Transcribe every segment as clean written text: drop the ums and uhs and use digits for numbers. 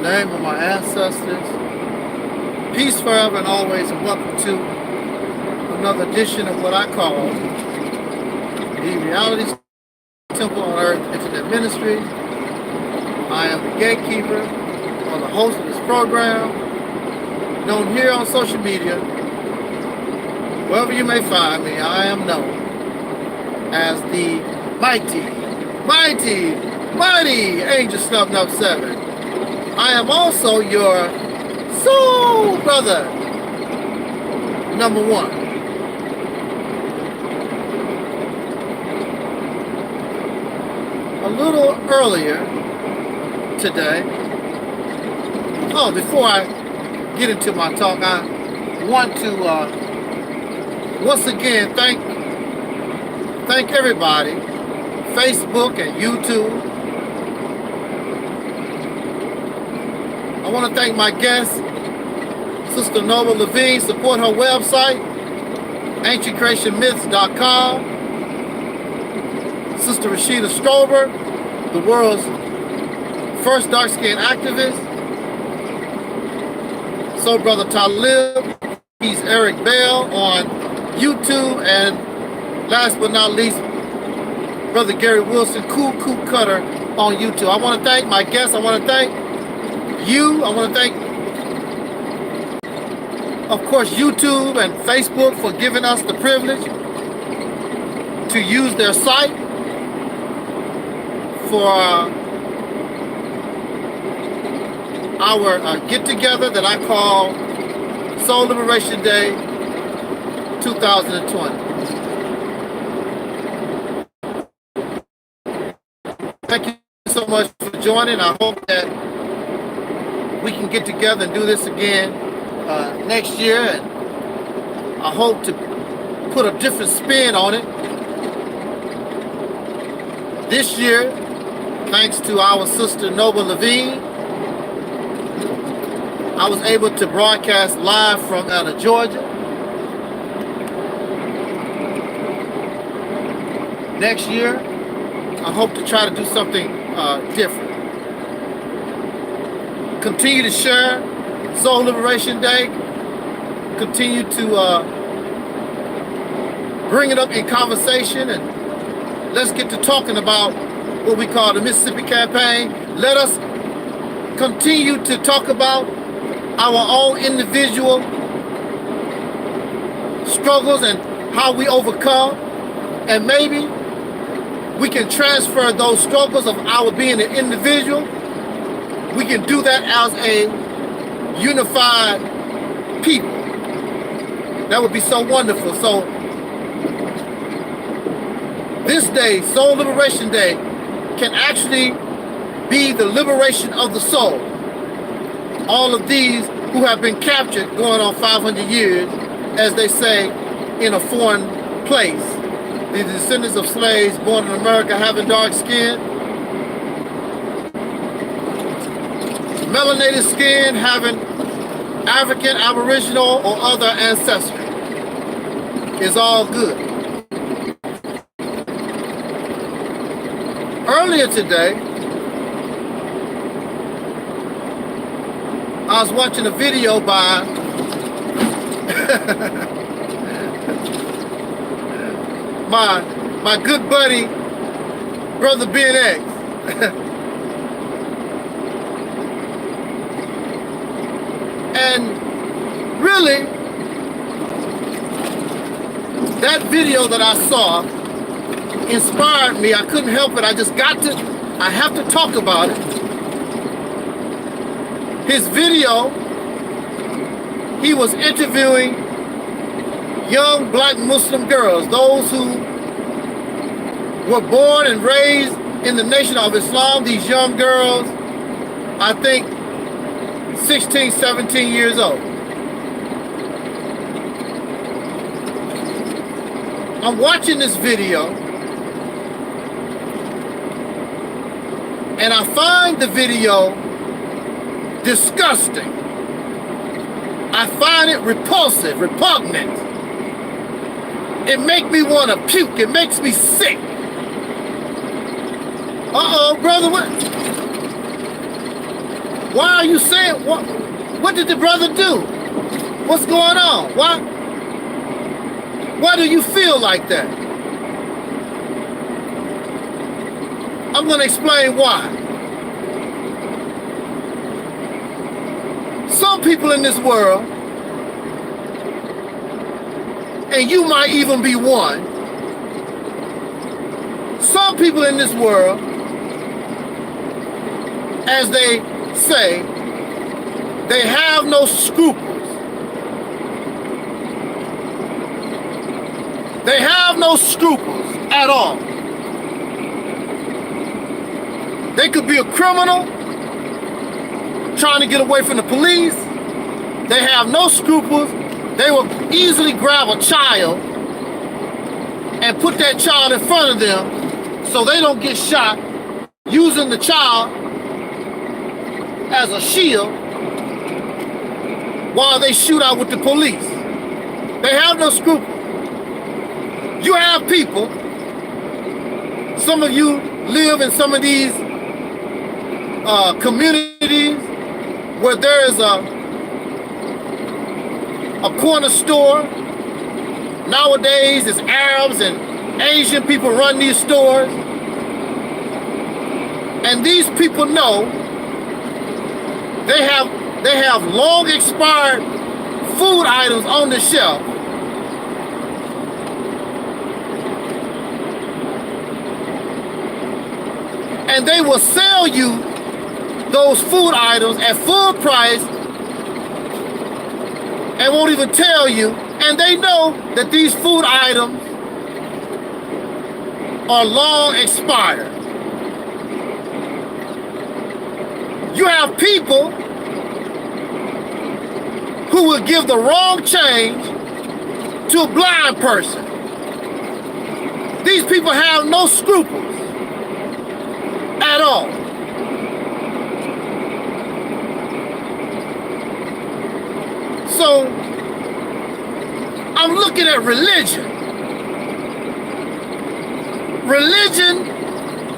name of my ancestors. Peace forever and always, and welcome to another edition of what I call the Reality Temple on Earth Internet Ministry. I am the gatekeeper or the host of this program, known here on social media. Wherever you may find me, I am known as the mighty Angel Snub 7. I am also your soul brother number 1. A little earlier today, before I get into my talk, I want to once again thank everybody, Facebook and YouTube. I want to thank my guest, Sister Noble Levine. Support her website, ancientcreationmyths.com. Sister Rashida Strober, the world's first dark-skinned activist. Soul Brother Taalik, he's Eric Bell on YouTube, and last but not least, Brother Gary Wilson, Cool Cutter on YouTube. I want to thank my guests. I want to thank you. I want to thank, of course, YouTube and Facebook for giving us the privilege to use their site for our get-together that I call Soul Liberation Day 2020. Thank you so much for joining. I hope that we can get together and do this again next year, and I hope to put a different spin on it. This year, thanks to our sister Noble Levine, I was able to broadcast live from Atlanta, Georgia. Next year, I hope to try to do something different. Continue to share Soul Liberation Day. Continue to bring it up in conversation, and let's get to talking about what we call the Mississippi Campaign. Let us continue to talk about our own individual struggles and how we overcome, and maybe we can transfer those struggles of our being an individual. We can do that as a unified people. That would be so wonderful. So this day, Soul Liberation Day, can actually be the liberation of the soul. All of these who have been captured going on 500 years, as they say, in a foreign place. The descendants of slaves born in America having dark skin, melanated skin, having African, Aboriginal, or other ancestry. It's all good. Earlier today, I was watching a video by my good buddy, Brother Ben. And really, that video that I saw inspired me. I couldn't help it. I have to talk about it. His video, he was interviewing young black Muslim girls, those who were born and raised in the Nation of Islam. These young girls, I think 16, 17 years old. I'm watching this video, and I find the video disgusting. I find it repulsive, repugnant. It makes me want to puke. It makes me sick. Uh-oh, brother, what? Why are you saying, what did the brother do? What's going on? Why do you feel like that? I'm going to explain why. Some people in this world, and you might even be one, some people in this world, as they say, they have no scruples. They have no scruples at all. They could be a criminal trying to get away from the police. They have no scruples. They will easily grab a child and put that child in front of them so they don't get shot, using the child as a shield while they shoot out with the police. They have no scruples. You have people, some of you live in some of these communities where there is a corner store. Nowadays, it's Arabs and Asian people run these stores. And these people know they have long expired food items on the shelf. And they will sell you those food items at full price and won't even tell you. And they know that these food items are long expired. You have people who will give the wrong change to a blind person. These people have no scruples at all. So I'm looking at religion. Religion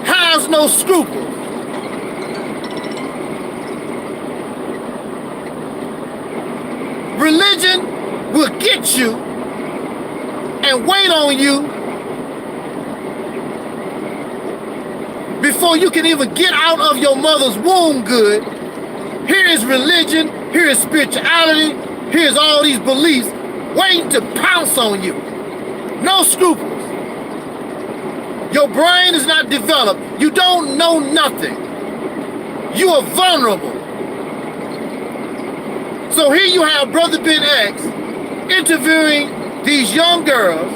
has no scruples. Religion will get you and wait on you before you can even get out of your mother's womb good. Here is religion, here is spirituality, here's all these beliefs waiting to pounce on you. No scruples. Your brain is not developed. You don't know nothing. You are vulnerable. So here you have Bro.Ben X interviewing these young girls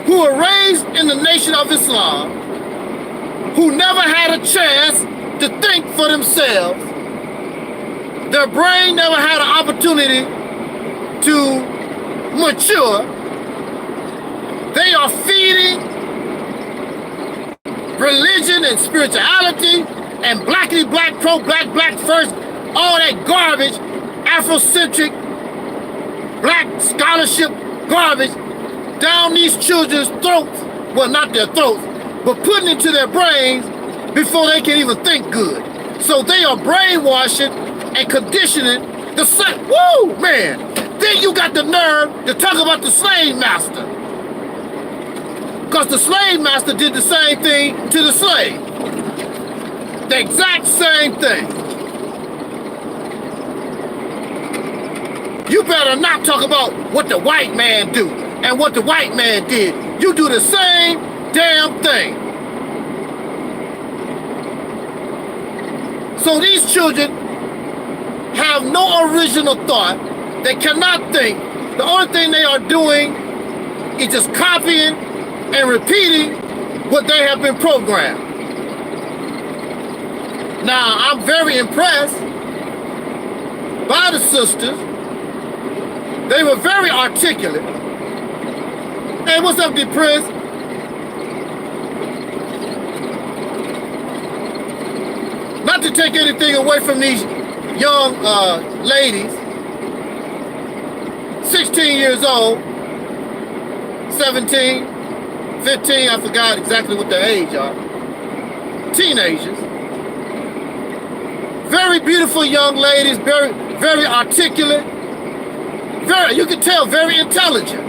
who were raised in the Nation of Islam, who never had a chance to think for themselves. Their brain never had an opportunity to mature. They are feeding religion and spirituality and blackity black, pro black, black first, all that garbage, Afrocentric, black scholarship garbage down these children's throats. Well, not their throats, but putting it into their brains before they can even think good. So they are brainwashing and conditioning the slave. Woo, man. Then you got the nerve to talk about the slave master. Because the slave master did the same thing to the slave. The exact same thing. You better not talk about what the white man do and what the white man did. You do the same damn thing. So these children have no original thought. They cannot think. The only thing they are doing is just copying and repeating what they have been programmed. Now, I'm very impressed by the sisters. They were very articulate. Hey, what's up, Depressed? Not to take anything away from these young ladies, 16 years old, 17, 15, I forgot exactly what their age are, teenagers. Very beautiful young ladies, very, very articulate, very, you can tell, very intelligent.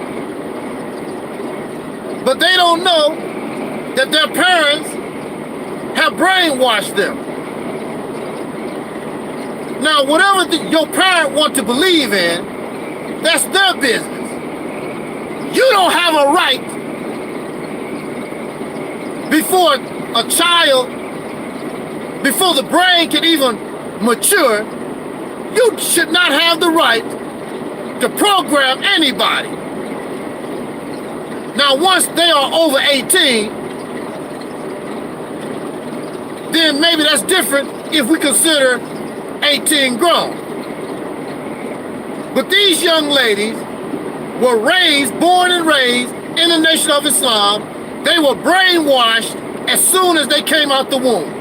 But they don't know that their parents have brainwashed them. Now, whatever your parent want to believe in, that's their business. You don't have a right before a child, before the brain can even mature, you should not have the right to program anybody. Now, once they are over 18, then maybe that's different if we consider 18 grown. But these young ladies were raised, born and raised in the Nation of Islam. They were brainwashed as soon as they came out the womb.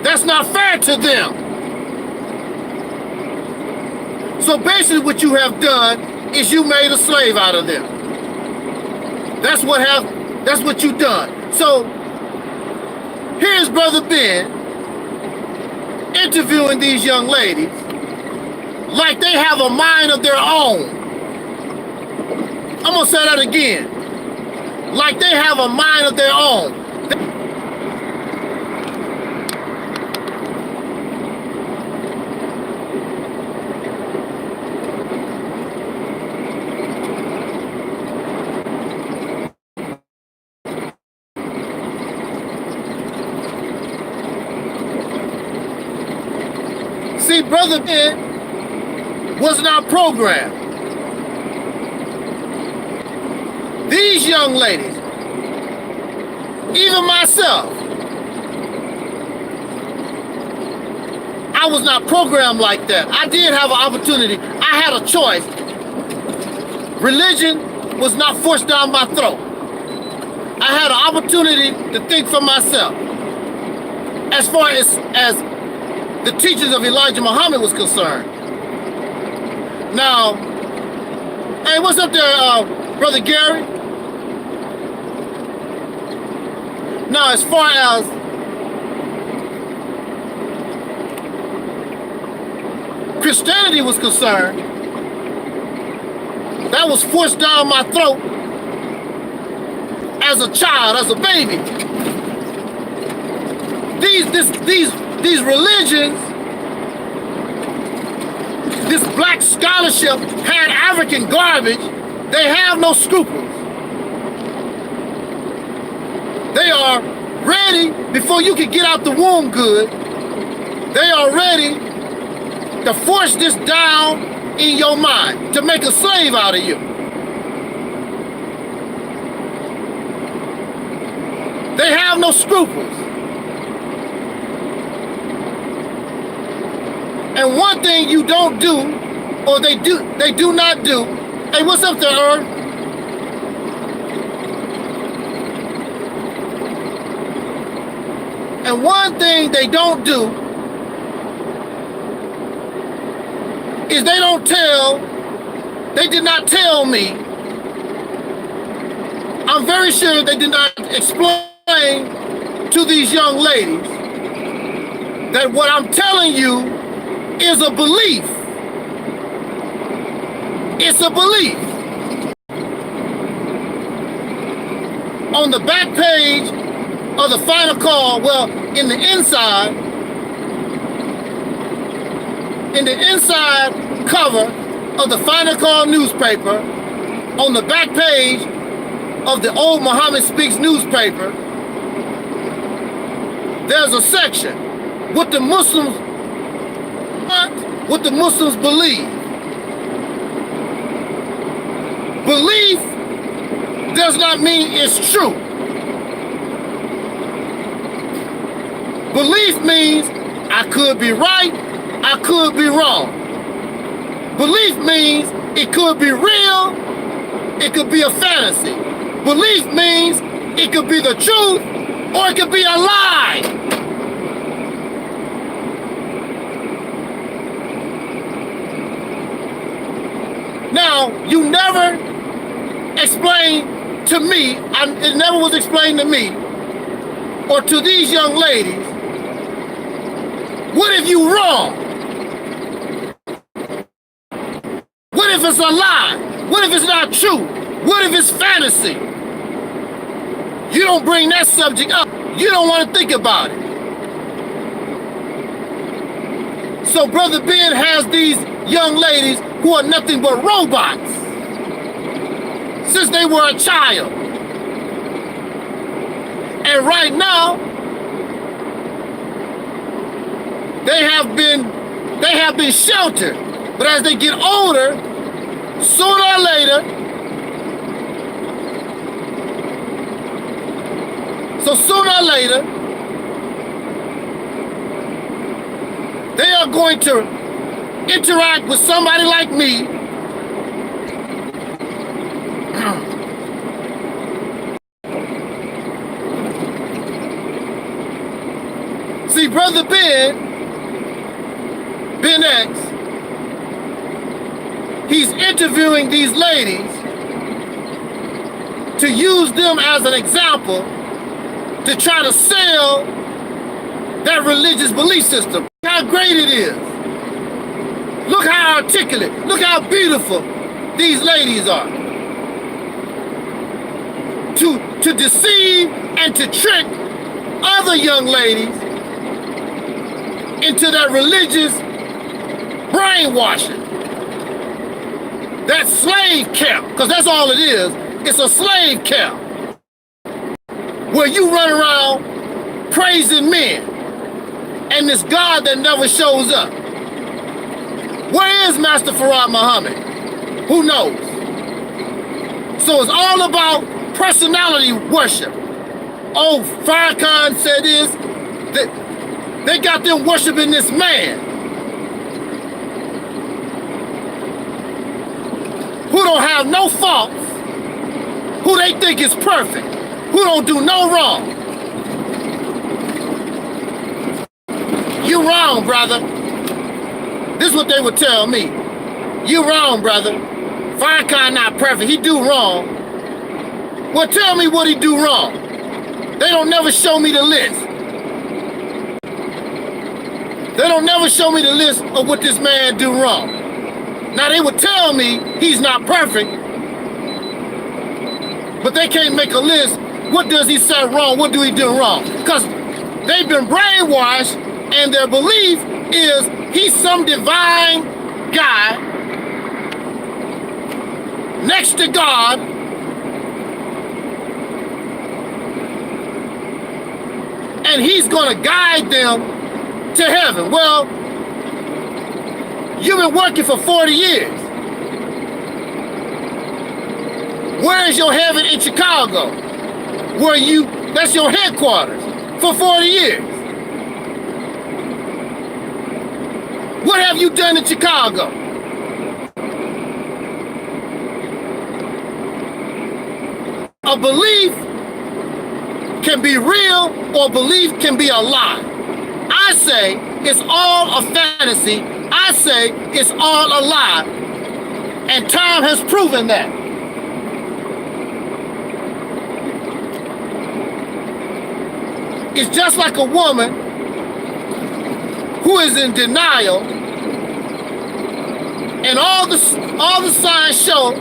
That's not fair to them. So basically what you have done is you made a slave out of them. That's what you've done. So here's Brother Ben interviewing these young ladies like they have a mind of their own. I'm gonna say that again. Like they have a mind of their own. See, Brother Ben was not programmed. These young ladies, even myself, I was not programmed like that. I did have an opportunity. I had a choice. Religion was not forced down my throat. I had an opportunity to think for myself. As far as the teachings of Elijah Muhammad was concerned. Now, hey, what's up there, Brother Gary? Now, as far as Christianity was concerned, that was forced down my throat as a child, as a baby. These religions, this black scholarship had African garbage. They have no scruples. They are ready, before you can get out the womb good, they are ready to force this down in your mind, to make a slave out of you. They have no scruples. And one thing you don't do, or they do not do. Hey, what's up there, Earth? And one thing they don't do is they did not tell me. I'm very sure they did not explain to these young ladies that what I'm telling you is a belief. It's a belief. On the back page of the final call, well, in the inside cover of the final call newspaper, on the back page of the old Muhammad Speaks newspaper, there's a section, what the Muslims believe. Belief does not mean it's true. Belief means I could be right, I could be wrong. Belief means it could be real, it could be a fantasy. Belief means it could be the truth or it could be a lie. Now, you never explained to me, it never was explained to me or to these young ladies What if you wrong? What if it's a lie? What if it's not true? What if it's fantasy? You don't bring that subject up. You don't want to think about it. So Brother Ben has these young ladies who are nothing but robots since they were a child. And right now, they have been sheltered. But as they get older, sooner or later, they are going to interact with somebody like me. See, Brother Ben X, he's interviewing these ladies to use them as an example to try to sell that religious belief system. How great it is. Look how articulate, look how beautiful these ladies are. To deceive and to trick other young ladies into that religious brainwashing. That slave camp, because that's all it is. It's a slave camp where you run around praising men and this God that never shows up. Where is Master Farad Muhammad? Who knows? So it's all about personality worship. Oh, Farrakhan said this. They got them worshiping this man who don't have no faults, who they think is perfect, who don't do no wrong. You wrong, brother. This is what they would tell me. You wrong, brother. Farrakhan not perfect, he do wrong. Well, tell me what he do wrong. They don't never show me the list. They don't never show me the list of what this man do wrong. Now they would tell me he's not perfect, but they can't make a list. What does he say wrong? What do he do wrong? Because they've been brainwashed and their belief is he's some divine guy next to God and he's gonna guide them to heaven. Well, you've been working for 40 years. Where is your heaven in Chicago? That's your headquarters for 40 years. What have you done in Chicago? A belief can be real or belief can be a lie. I say it's all a fantasy. I say it's all a lie. And time has proven that. It's just like a woman who is in denial and all the signs show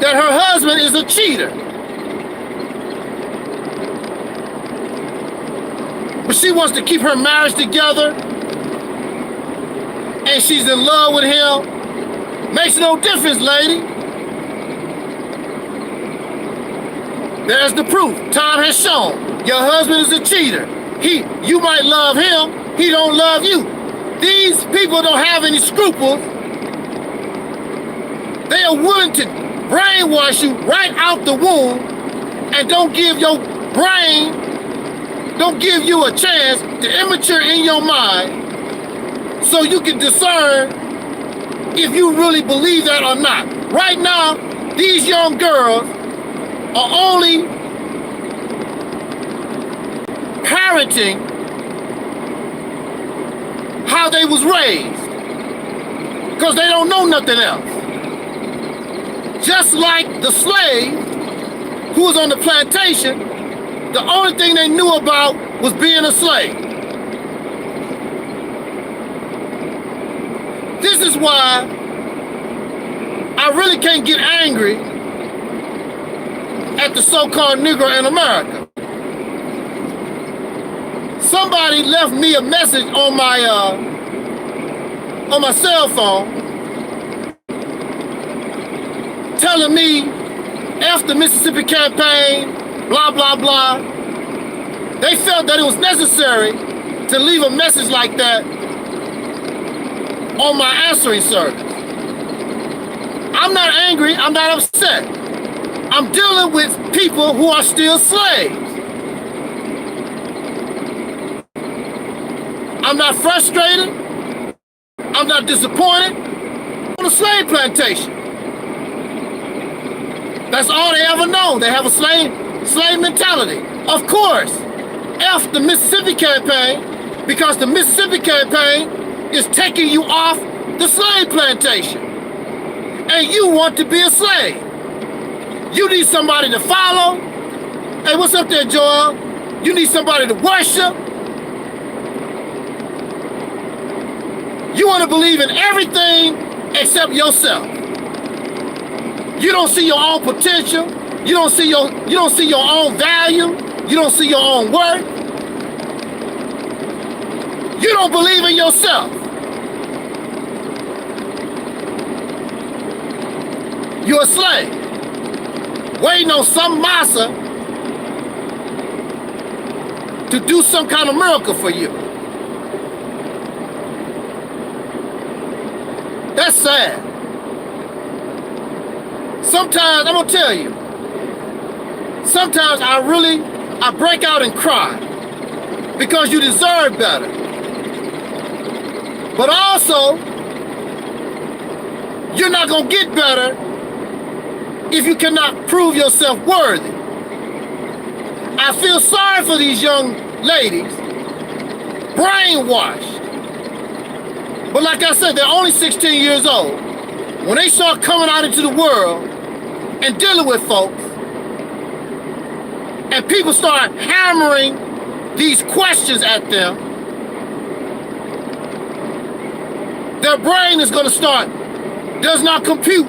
that her husband is a cheater. But she wants to keep her marriage together and she's in love with him. Makes no difference, lady. There's the proof. Time has shown. Your husband is a cheater. You might love him, he don't love you. These people don't have any scruples. They are willing to brainwash you right out the womb and don't give your brain, don't give you a chance to immature in your mind so you can discern if you really believe that or not. Right now, these young girls are only parroting how they was raised because they don't know nothing else. Just like the slave who was on the plantation, the only thing they knew about was being a slave. This is why I really can't get angry at the so-called Negro in America. Somebody left me a message on my cell phone telling me after Mississippi campaign, blah, blah, blah, they felt that it was necessary to leave a message like that on my answering service. I'm not angry, I'm not upset. I'm dealing with people who are still slaves. I'm not frustrated, I'm not disappointed. On a slave plantation. That's all they ever know. They have a slave mentality. Of course, after the Mississippi campaign, because the Mississippi campaign is taking you off the slave plantation. And you want to be a slave. You need somebody to follow. Hey, what's up there, Joel? You need somebody to worship. You want to believe in everything except yourself. You don't see your own potential. You don't see your own value. You don't see your own worth. You don't believe in yourself. You're a slave, waiting on some massa to do some kind of miracle for you. That's sad. Sometimes, I'm gonna tell you, sometimes I break out and cry because you deserve better. But also, you're not gonna get better if you cannot prove yourself worthy. I feel sorry for these young ladies, brainwashed. But like I said, they're only 16 years old. When they start coming out into the world and dealing with folks, and people start hammering these questions at them, their brain is gonna start, does not compute.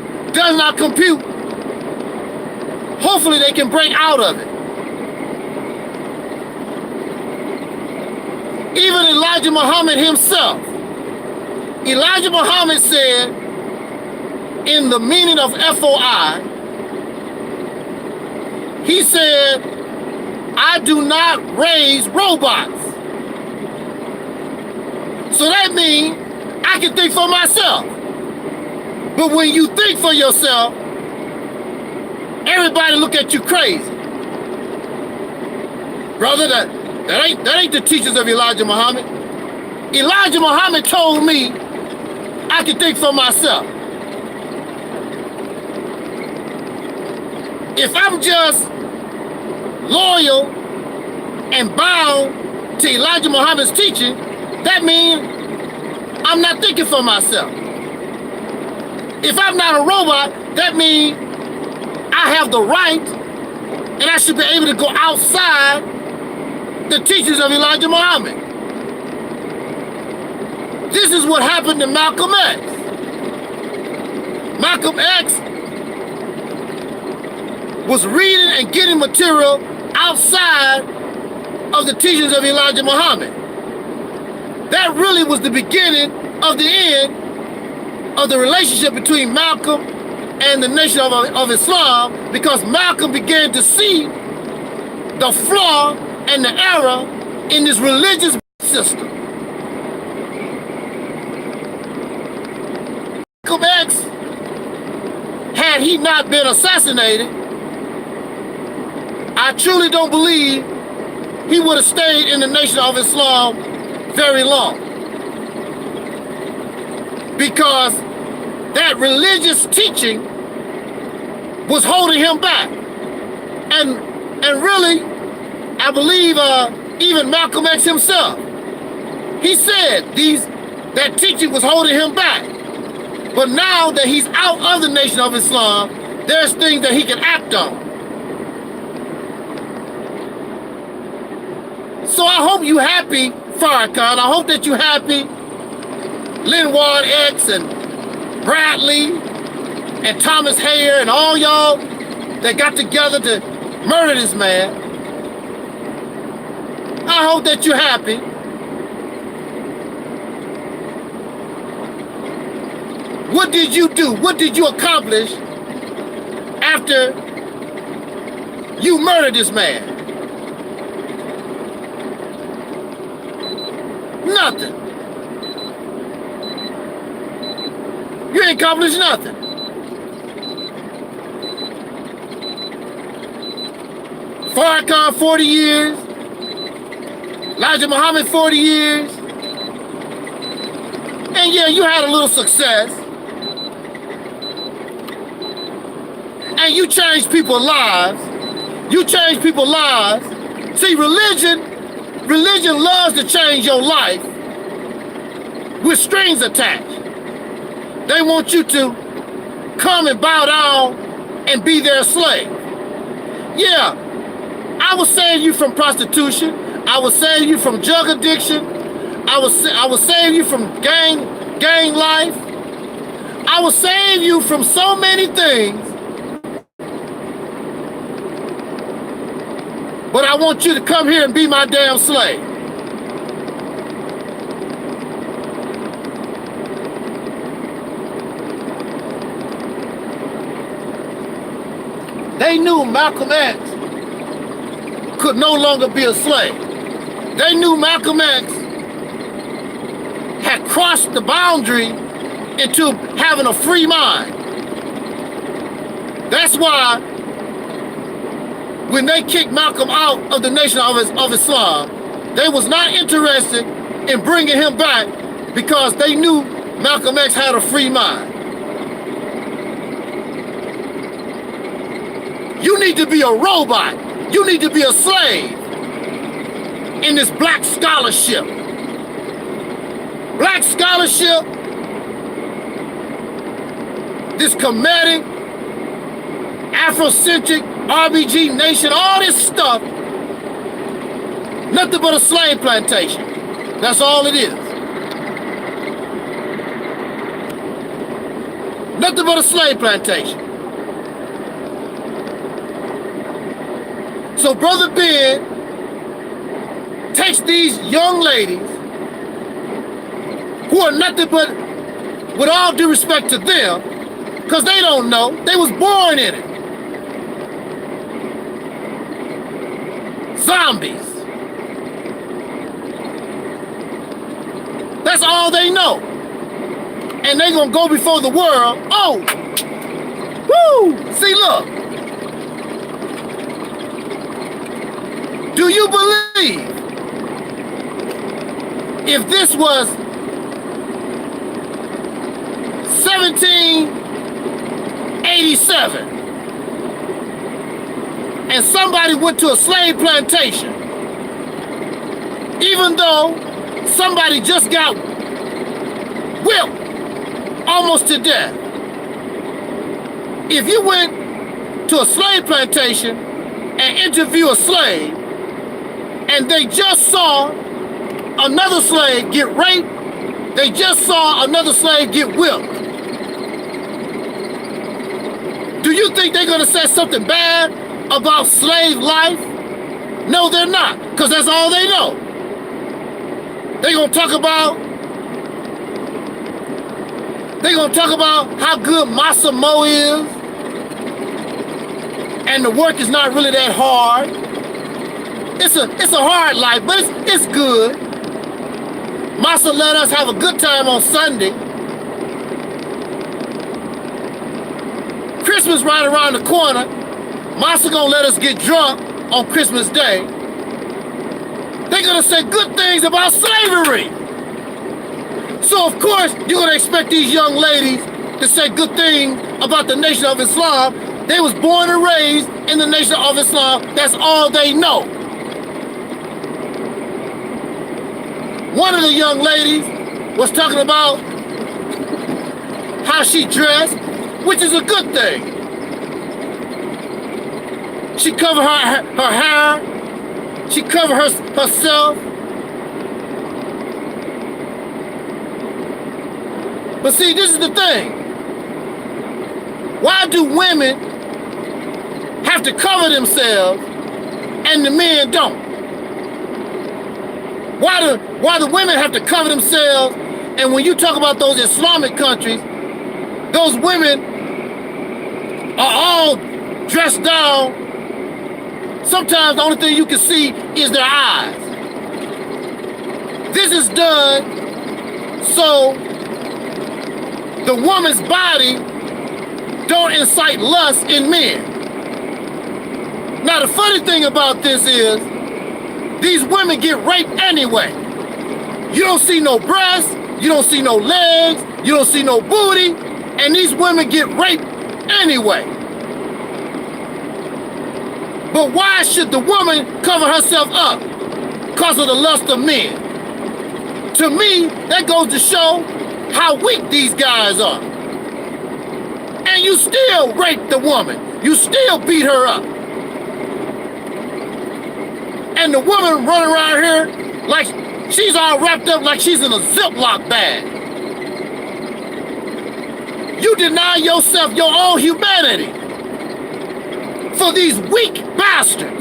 Hopefully they can break out of it. Even Elijah Muhammad himself, Elijah Muhammad said, in the meaning of FOI, he said, I do not raise robots. So that means I can think for myself. But when you think for yourself, everybody look at you crazy. Brother, that ain't the teachings of Elijah Muhammad. Elijah Muhammad told me I can think for myself. If I'm just loyal and bound to Elijah Muhammad's teaching, that means I'm not thinking for myself. If I'm not a robot, that means I have the right and I should be able to go outside the teachings of Elijah Muhammad. This is what happened to Malcolm X. Malcolm X was reading and getting material outside of the teachings of Elijah Muhammad. That really was the beginning of the end of the relationship between Malcolm and the Nation of Islam, because Malcolm began to see the flaw and the error in this religious system. Malcolm X, had he not been assassinated, I truly don't believe he would have stayed in the Nation of Islam very long. Because that religious teaching was holding him back. And really, I believe even Malcolm X himself, he said that teaching was holding him back. But now that he's out of the Nation of Islam, there's things that he can act on. So I hope you're happy, Farrakhan. I hope that you're happy Linward X and Bradley and Thomas Hare and all y'all that got together to murder this man. I hope that you're happy. What did you do? What did you accomplish after you murdered this man? Nothing. You ain't accomplished nothing. Farrakhan, 40 years. Elijah Muhammad, 40 years. And yeah, you had a little success. And you changed people's lives. You changed people's lives. See, religion loves to change your life with strings attached. They want you to come and bow down and be their slave. Yeah, I will save you from prostitution. I will save you from drug addiction. I will save you from gang life. I will save you from so many things. But I want you to come here and be my damn slave. They knew Malcolm X could no longer be a slave. They knew Malcolm X had crossed the boundary into having a free mind. That's why when they kicked Malcolm out of the Nation of Islam, they was not interested in bringing him back because they knew Malcolm X had a free mind. You need to be a robot. You need to be a slave in this black scholarship. Black scholarship, this Kemetic, Afrocentric, RBG nation, all this stuff, nothing but a slave plantation. That's all it is. Nothing but a slave plantation. So Brother Ben takes these young ladies who are nothing but, with all due respect to them, because they don't know, they was born in it. Zombies. That's all they know. And they gonna go before the world. Oh, woo, see, look. Do you believe if this was 1787 and somebody went to a slave plantation, even though somebody just got whipped almost to death, if you went to a slave plantation and interviewed a slave, and they just saw another slave get raped, they just saw another slave get whipped, do you think they're gonna say something bad about slave life? No, they're not, because that's all they know. They're gonna talk about how good Masa Mo is, and the work is not really that hard. It's a hard life, but it's good. Masa let us have a good time on Sunday. Christmas right around the corner. Masa gonna let us get drunk on Christmas Day. They're gonna say good things about slavery. So of course, you're gonna expect these young ladies to say good things about the Nation of Islam. They was born and raised in the Nation of Islam. That's all they know. One of the young ladies was talking about how she dressed, which is a good thing. She covered her hair. She covered herself. But see, this is the thing. Why do women have to cover themselves and the men don't? Why do women have to cover themselves? And when you talk about those Islamic countries, those women are all dressed down. Sometimes the only thing you can see is their eyes. This is done so the woman's body don't incite lust in men. Now the funny thing about this is these women get raped anyway. You don't see no breasts, you don't see no legs, you don't see no booty, and these women get raped anyway. But why should the woman cover herself up? Because of the lust of men. To me, that goes to show how weak these guys are. And you still rape the woman. You still beat her up. And the woman running around here like she's all wrapped up like she's in a Ziploc bag. You deny yourself your own humanity for these weak bastards.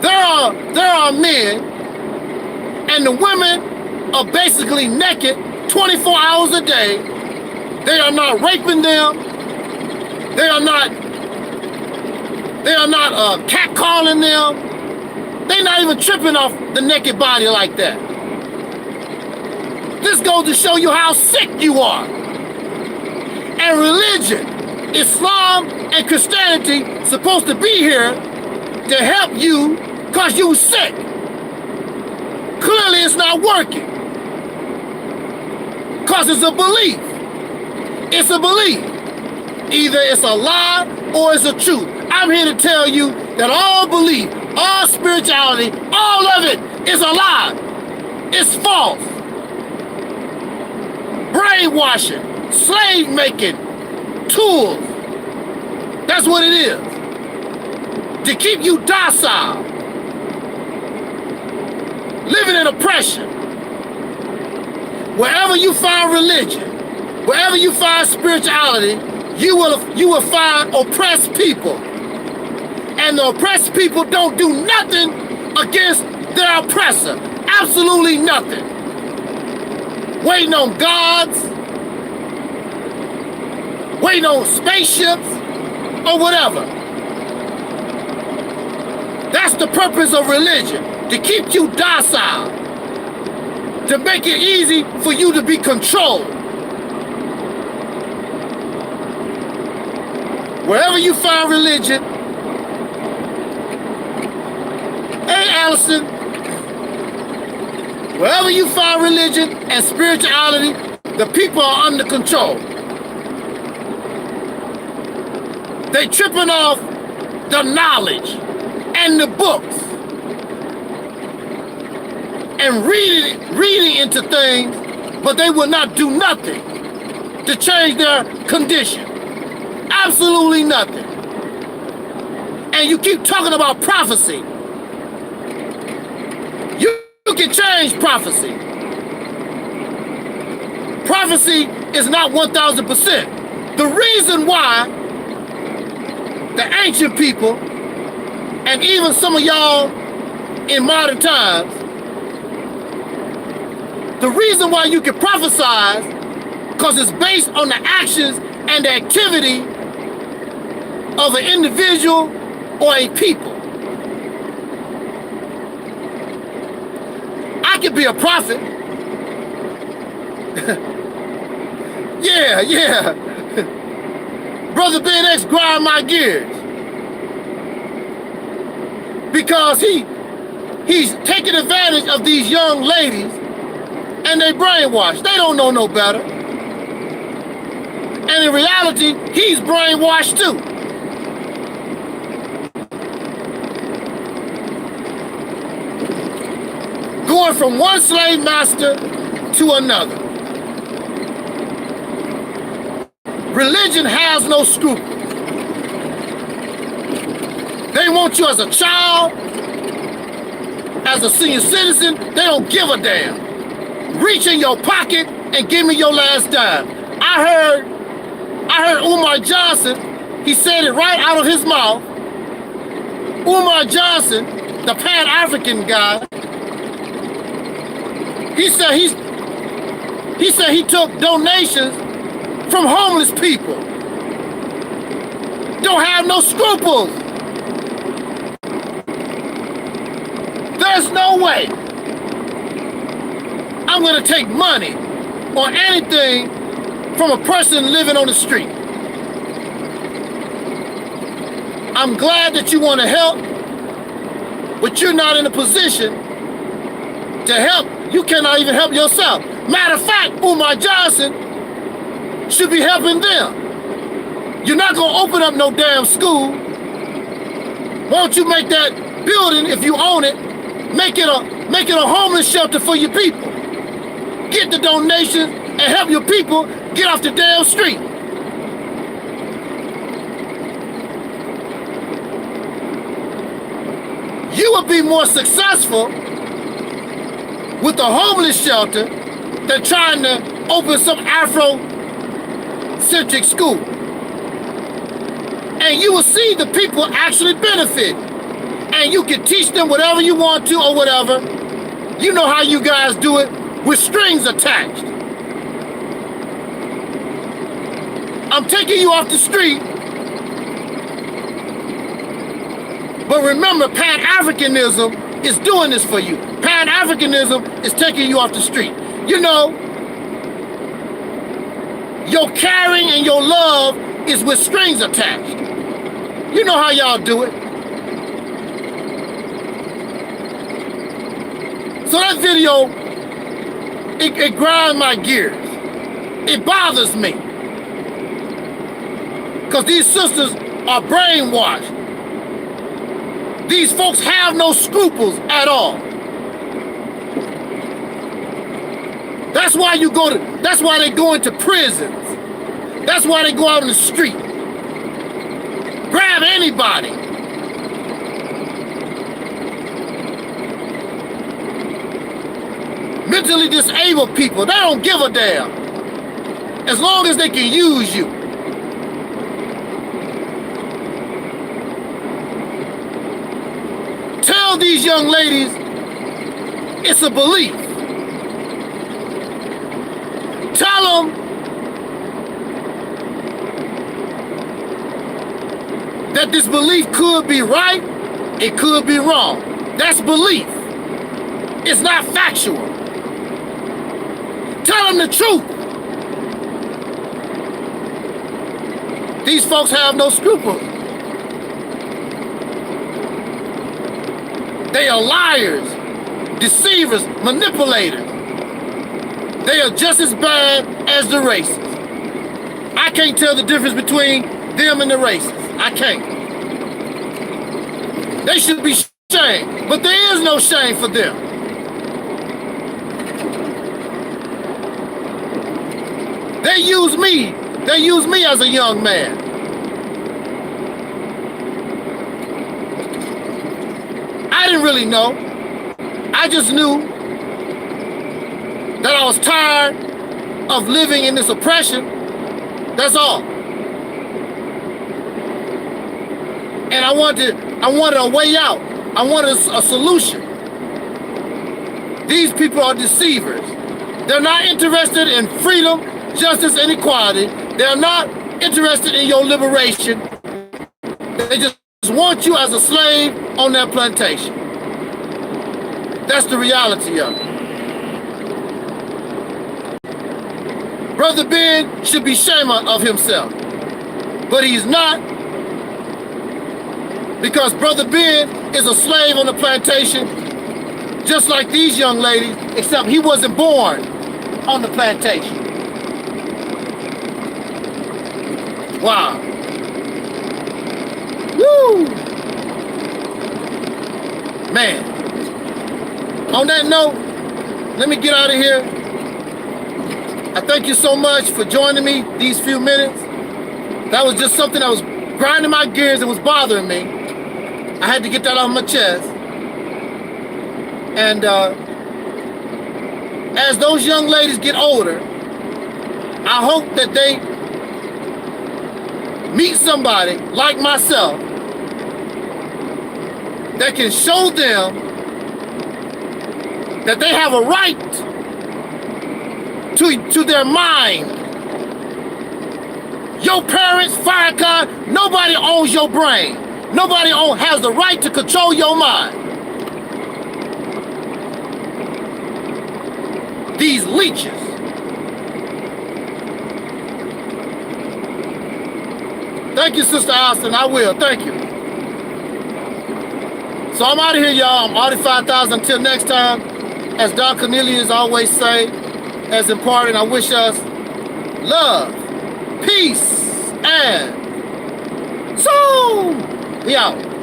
There are men, and the women are basically naked 24 hours a day. They are not raping them. They are not catcalling them. They're not even tripping off the naked body like that. This goes to show you how sick you are. And religion, Islam and Christianity, supposed to be here to help you because you sick. Clearly it's not working. Because it's a belief. It's a belief. Either it's a lie or it's a truth. I'm here to tell you that all belief, all spirituality, all of it is a lie. It's false. Brainwashing, slave making, tools. That's what it is. To keep you docile. Living in oppression. Wherever you find religion, wherever you find spirituality, you will find oppressed people. And the oppressed people don't do nothing against their oppressor. Absolutely nothing. Waiting on gods, waiting on spaceships, or whatever. That's the purpose of religion, to keep you docile, to make it easy for you to be controlled. Wherever you find religion, hey Allison, wherever you find religion and spirituality, the people are under control. They tripping off the knowledge and the books and reading into things, but they will not do nothing to change their condition. Absolutely nothing. And you keep talking about prophecy. You can change prophecy. Prophecy is not 1000%. The reason why the ancient people, and even some of y'all in modern times, the reason why you can prophesize, because it's based on the actions and the activity of an individual or a people. I could be a prophet. Yeah. Brother Ben X grind my gears. Because he's taking advantage of these young ladies and they brainwashed. They don't know no better. And in reality, he's brainwashed too. Going from one slave master to another. Religion has no scruples. They want you as a child, as a senior citizen, they don't give a damn. Reach in your pocket and give me your last dime. I heard Umar Johnson, he said it right out of his mouth. Umar Johnson, the Pan-African guy, he said he took donations from homeless people. Don't have no scruples. There's no way I'm gonna take money or anything from a person living on the street. I'm glad that you want to help, but you're not in a position to help. You cannot even help yourself. Matter of fact, Umar Johnson should be helping them. You're not gonna open up no damn school. Won't you make that building, if you own it, make it a homeless shelter for your people? Get the donations and help your people get off the damn street. You would be more successful with the homeless shelter than trying to open some Afro-centric school. And you will see the people actually benefit. And you can teach them whatever you want to or whatever. You know how you guys do it with strings attached. I'm taking you off the street. But remember, Pan-Africanism is doing this for you. Pan-Africanism is taking you off the street. You know, your caring and your love is with strings attached. You know how y'all do it. So that video, it grinds my gears. It bothers me. Because these sisters are brainwashed. These folks have no scruples at all. That's why they go into prisons. That's why they go out in the street. Grab anybody. Mentally disabled people, they don't give a damn. As long as they can use you. Tell these young ladies it's a belief. Tell them that this belief could be right, it could be wrong. That's belief. It's not factual. Tell them the truth. These folks have no scruples. They are liars, deceivers, manipulators. They are just as bad as the racists. I can't tell the difference between them and the racists. I can't. They should be shamed, but there is no shame for them. They use me as a young man. I didn't really know. I just knew that I was tired of living in this oppression. That's all. And I wanted a way out. I wanted a solution. These people are deceivers. They're not interested in freedom, justice, and equality. They're not interested in your liberation. They just want you as a slave on their plantation. That's the reality of it. Bro.Ben should be ashamed of himself, but he's not, because Bro.Ben is a slave on the plantation, just like these young ladies, except he wasn't born on the plantation. Wow. Woo! Man. On that note, let me get out of here. I thank you so much for joining me these few minutes. That was just something that was grinding my gears and was bothering me. I had to get that off my chest. And as those young ladies get older, I hope that they meet somebody like myself that can show them that they have a right to their mind. Your parents, Farrakhan, nobody owns your brain. Nobody has the right to control your mind. These leeches. Thank you, Sister Austin. I will. Thank you. So I'm out of here, y'all. I'm Audi 5000. Until next time, as Don Cornelius always say, as important, I wish us love, peace, and soul. We out.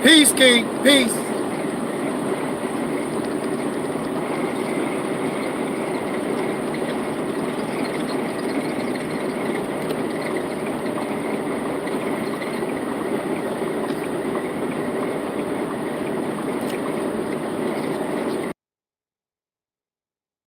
Peace, King. Peace.